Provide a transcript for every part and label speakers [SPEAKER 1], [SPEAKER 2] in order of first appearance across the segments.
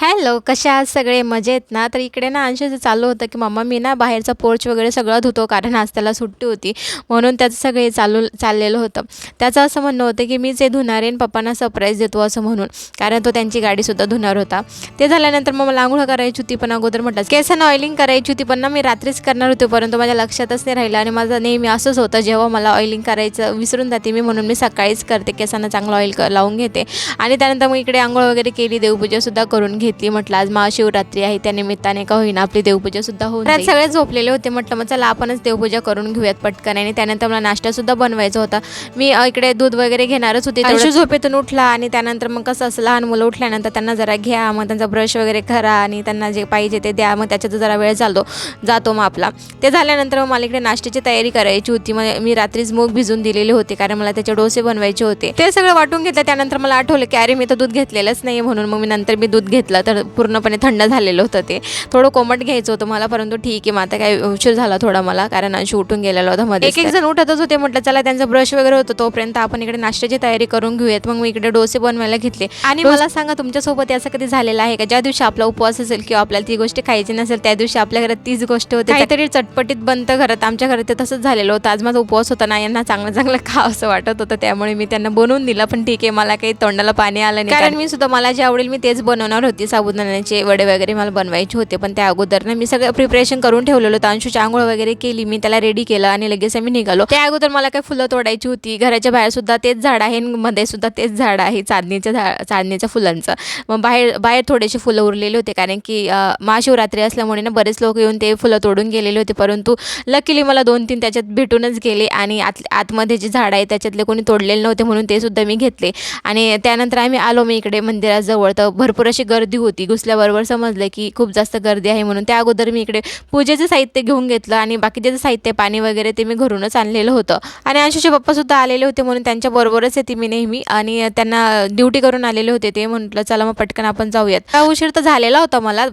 [SPEAKER 1] Hello, कशा आहात सगळे? मजेत ना? तर इकडे ना अंशुचं चालू होतं, की मम्मा मी ना बाहेरचा पोर्च वगैरे सगळं धुतो, कारण आज त्याला सुट्टी होती. म्हणून त्याचं सगळे चाललेलं होतं. त्याचं असं म्हणणं होतं, की मीच हे धुणार आहे आणि पप्पांना सरप्राईज देतो असं म्हणून. कारण तो त्यांची गाडीसुद्धा धुणार होता. ते झाल्यानंतर मग मला अंघोळ करायची होती, पण अगोदर म्हटलं केसांना ऑइलिंग करायची होती, पण ना मी रात्रीच करणार होते, परंतु माझ्या लक्षातच नाही राहिलं. आणि माझं नेहमी असंच होतं, जेव्हा मला ऑइलिंग करायचं विसरून जाते मी, म्हणून मी सकाळीच करते. केसांना चांगलं ऑइल लावून घेते आणि त्यानंतर मग इकडे अंघोळ वगैरे केली, देवपूजासुद्धा करून घेतली. म्हटलं आज महाशिवरात्री आहे, त्या निमित्ताने का होईना आपली देवपूजासुद्धा होऊन जाईल. सगळे झोपलेले होते, म्हटलं मग चला आपणच देवपूजा करून घेऊयात पटकन. आणि त्यानंतर मला नाश्तासुद्धा बनवायचा होता. मी इकडे दूध वगैरे घेणारच होते. अंशू झोपेतून उठला आणि त्यानंतर मग कसं असं लहान मुलं उठल्यानंतर त्यांना जरा घ्या, मग त्यांचा ब्रश वगैरे करा आणि त्यांना जे पाहिजे ते द्या, मग त्याच्यात जरा वेळ जातो मग आपला. ते झाल्यानंतर मग मला इकडे नाश्त्याची तयारी करायची होती. मग मी रात्रीच मूग भिजून दिलेले होते, कारण मला त्याचे डोसे बनवायचे होते. ते सगळं वाटून घेतलं. त्यानंतर मला आठवलं की अरे मी तर दूध घेतलेलंच नाही, म्हणून मग मी नंतर दूध घेतलं तर पूर्णपणे थंड झालेलं होतं. ते थोडं कोमट घ्यायचं होतं मला, परंतु ठीक आहे, मग आता काय उशीर झाला थोडा मला, कारण अंशू उठून गेलेला होता मध्ये. एक जण उठतच होते. म्हटलं चला त्यांचा ब्रश वगैरे होतं तोपर्यंत आपण इकडे नाश्त्याची तयारी करून घेऊयात. मग मी इकडे डोसे बनवायला घेतले. आणि मला सांगा तुमच्यासोबत असं कधी झालेलं आहे का, ज्या दिवशी आपला उपवास असेल किंवा आपल्याला ती गोष्ट खायची नसेल, त्या दिवशी आपल्या घरात तीच गोष्ट होते, काहीतरी चटपटीत बनतं घरात. आमच्या घरात ते तसंच झालेलं होतं. आज माझा उपवास होता ना, यांना चांगलं खा असं वाटत होतं, त्यामुळे मी त्यांना बनवून दिला. पण ठीक आहे, मला काही तोंडाला पाणी आलं नाही, कारण मी सुद्धा मला जे आवडेल मी तेच बनवणार होती. साबुदाण्याचे वडे वगैरे मला बनवायचे होते, पण त्या अगोदर ना मी सगळं प्रिपरेशन करून ठेवलेलं होतं. अंशूची आंघोळ वगैरे केली, मी त्याला रेडी केलं आणि लगेच आम्ही निघालो. त्या अगोदर मला काही फुलं तोडायची होती. घराच्या बाहेर सुद्धा तेच झाड आहे, मध्ये सुद्धा तेच झाड आहे चांदणीच्या फुलांचं. मग बाहेर थोडेसे फुलं उरलेले होते, कारण की महाशिवरात्री असल्यामुळे ना बरेच लोक येऊन ते फुलं तोडून गेलेले होते. परंतु लकीली मला 2-3 त्याच्यात भेटूनच गेले आणि आतमध्ये जे झाड आहे त्याच्यातले कोणी तोडलेले नव्हते, म्हणून ते सुद्धा मी घेतले. आणि त्यानंतर आम्ही आलो मी इकडे मंदिराजवळ. तर भरपूर अशी गर्दी होती. घुसल्याबरोबर समजलं की खूप जास्त गर्दी आहे, म्हणून त्या अगोदर मी इकडे पूजेचं साहित्य घेऊन घेतलं आणि बाकीचे साहित्य पाणी वगैरे ते मी घरूनच आणलेलं होतं. आणि अंशूचे पप्पासुद्धा आलेले होते, म्हणून त्यांच्याबरोबरच येते मी नेहमी. आणि त्यांना ड्युटी करून आलेले होते ते. म्हटलं चला मग पटकन आपण जाऊयात. उशीर तर झालेला होता मला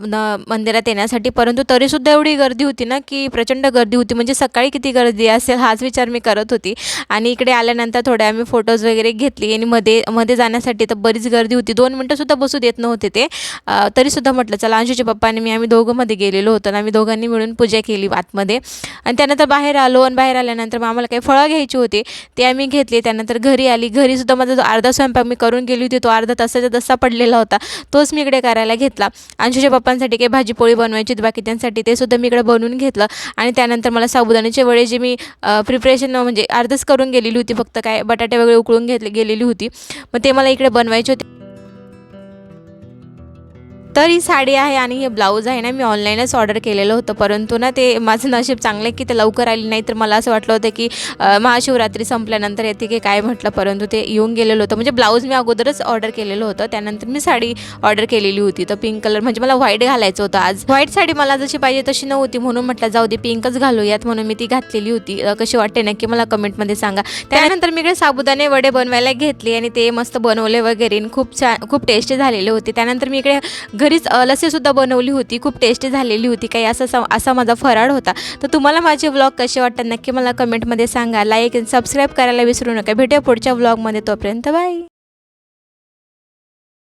[SPEAKER 1] मंदिरात येण्यासाठी, परंतु तरीसुद्धा एवढी गर्दी होती ना की प्रचंड गर्दी होती. म्हणजे सकाळी किती गर्दी असेल हाच विचार मी करत होती. आणि इकडे आल्यानंतर थोडे आम्ही फोटोज वगैरे घेतली आणि मध्ये जाण्यासाठी तर बरीच गर्दी होती. 2 मिनटंसुद्धा बसू देत नव्हते ते. तरीसुद्धा म्हटलं चला अंशूचे पप्पा आणि आम्ही दोघं मध्ये गेलेलो होतो आणि आम्ही दोघांनी मिळून पूजा केली आतमध्ये. आणि त्यानंतर बाहेर आलो आणि बाहेर आल्यानंतर मग आम्हाला काही फळं घ्यायची होती, ते आम्ही घेतले. त्यानंतर घरी आली. घरीसुद्धा माझा जो अर्धा स्वयंपाक मी करून गेली होती, तो अर्धा तासाचा तसा पडलेला होता, तोच मी इकडे करायला घेतला. अंशूच्या पप्पांसाठी काही भाजी पोळी बनवायची होती बाकीच्यांसाठी, ते सुद्धा मी इकडे बनवून घेतलं. आणि त्यानंतर मला साबुदाण्याचे वडे जे मी प्रिपरेशन म्हणजे अर्धच करून गेलेली होती, फक्त काय बटाटे वगैरे उकळून गेलेली होती, मग ते मला इकडे बनवायचे होते. तर ही साडी आहे आणि हे ब्लाऊज आहे ना मी ऑनलाईनच ऑर्डर केलेलं होतं, परंतु ना ते माझं नशीब चांगलं आहे की ते लवकर आली नाही. तर मला असं वाटलं होतं की महाशिवरात्री संपल्यानंतर येते की काय म्हटलं, परंतु ते येऊन गेलेलं होतं. म्हणजे ब्लाऊज मी अगोदरच ऑर्डर केलेलं होतं, त्यानंतर मी साडी ऑर्डर केलेली होती. तर पिंक कलर म्हणजे मला व्हाईट घालायचं होतं आज. व्हाईट साडी मला जशी पाहिजे तशी नव्हती, म्हणून म्हटलं जाऊ दे पिंकच घालूयात, म्हणून मी ती घातलेली होती. कशी वाटते नक्की मला कमेंटमध्ये सांगा. त्यानंतर मी इकडे साबुदाणे वडे बनवायला घेतले आणि ते मस्त बनवले वगैरे, खूप टेस्टी झालेले होते. त्यानंतर मी इकडे घरीच लस्सीसुद्धा बनवली होती, खूप टेस्टी झालेली होती. काही असा माझा फराळ होता. तर तुम्हाला माझे व्लॉग कसे वाटतात नक्की मला कमेंटमध्ये सांगा. लाईक आणि सबस्क्राईब करायला विसरू नका. भेटूया पुढच्या व्लॉगमध्ये, तोपर्यंत बाय.